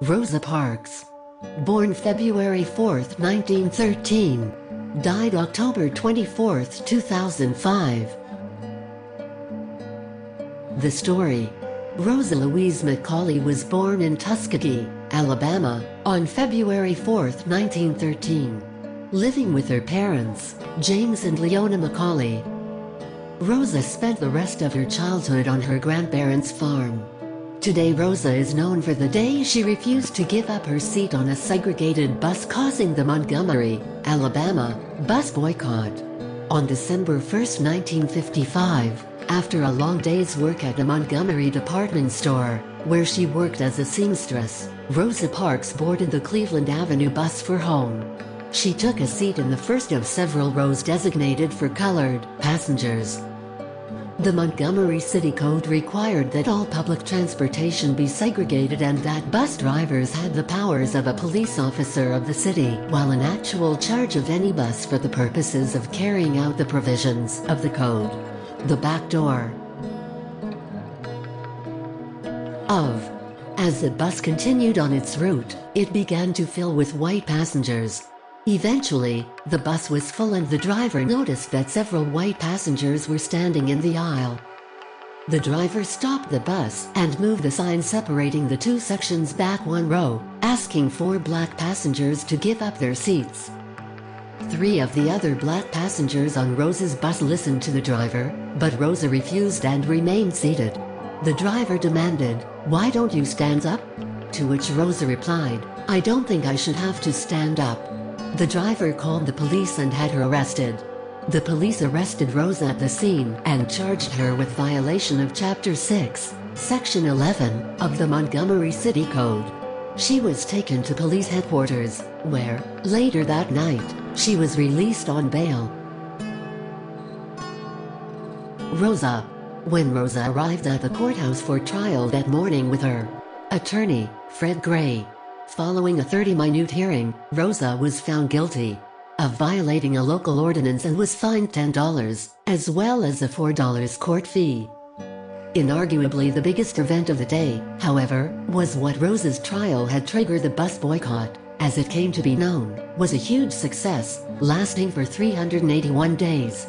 Rosa Parks. Born February 4, 1913. Died October 24, 2005. The story. Rosa Louise McCauley was born in Tuskegee, Alabama, on February 4, 1913. Living with her parents, James and Leona McCauley. Rosa spent the rest of her childhood on her grandparents' farm. Today Rosa is known for the day she refused to give up her seat on a segregated bus, causing the Montgomery, Alabama, bus boycott. On December 1, 1955, after a long day's work at the Montgomery department store, where she worked as a seamstress, Rosa Parks boarded the Cleveland Avenue bus for home. She took a seat in the first of several rows designated for colored passengers. The Montgomery City Code required that all public transportation be segregated and that bus drivers had the powers of a police officer of the city, while in actual charge of any bus for the purposes of carrying out the provisions of the code. The back door of. As the bus continued on its route, it began to fill with white passengers. Eventually, the bus was full and the driver noticed that several white passengers were standing in the aisle. The driver stopped the bus and moved the sign separating the two sections back one row, asking 4 black passengers to give up their seats. 3 of the other black passengers on Rosa's bus listened to the driver, but Rosa refused and remained seated. The driver demanded, "Why don't you stand up?" To which Rosa replied, "I don't think I should have to stand up." The driver called the police and had her arrested. The police arrested Rosa at the scene and charged her with violation of Chapter 6, Section 11, of the Montgomery City Code. She was taken to police headquarters, where, later that night, she was released on bail. Rosa. When Rosa arrived at the courthouse for trial that morning with her attorney, Fred Gray, following a 30-minute hearing, Rosa was found guilty of violating a local ordinance and was fined $10, as well as a $4 court fee. Inarguably the biggest event of the day, however, was what Rosa's trial had triggered. The bus boycott, as it came to be known, was a huge success, lasting for 381 days.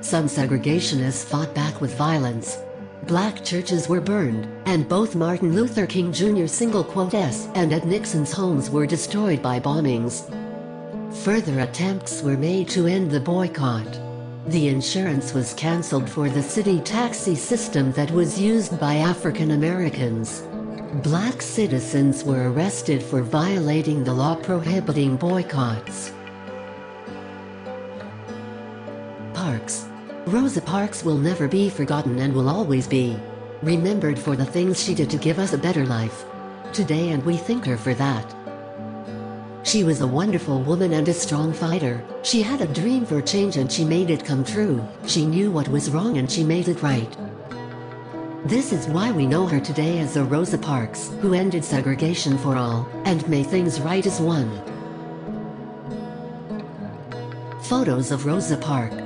Some segregationists fought back with violence. Black churches were burned, and both Martin Luther King Jr. s and Ed Nixon's homes were destroyed by bombings. Further attempts were made to end the boycott. The insurance was canceled for the city taxi system that was used by African Americans. Black citizens were arrested for violating the law prohibiting boycotts. Parks. Rosa Parks will never be forgotten and will always be remembered for the things she did to give us a better life today, and we thank her for that. She was a wonderful woman and a strong fighter. She had a dream for change and she made it come true. She knew what was wrong and she made it right. This is why we know her today as the Rosa Parks, who ended segregation for all, and made things right as one. Photos of Rosa Parks.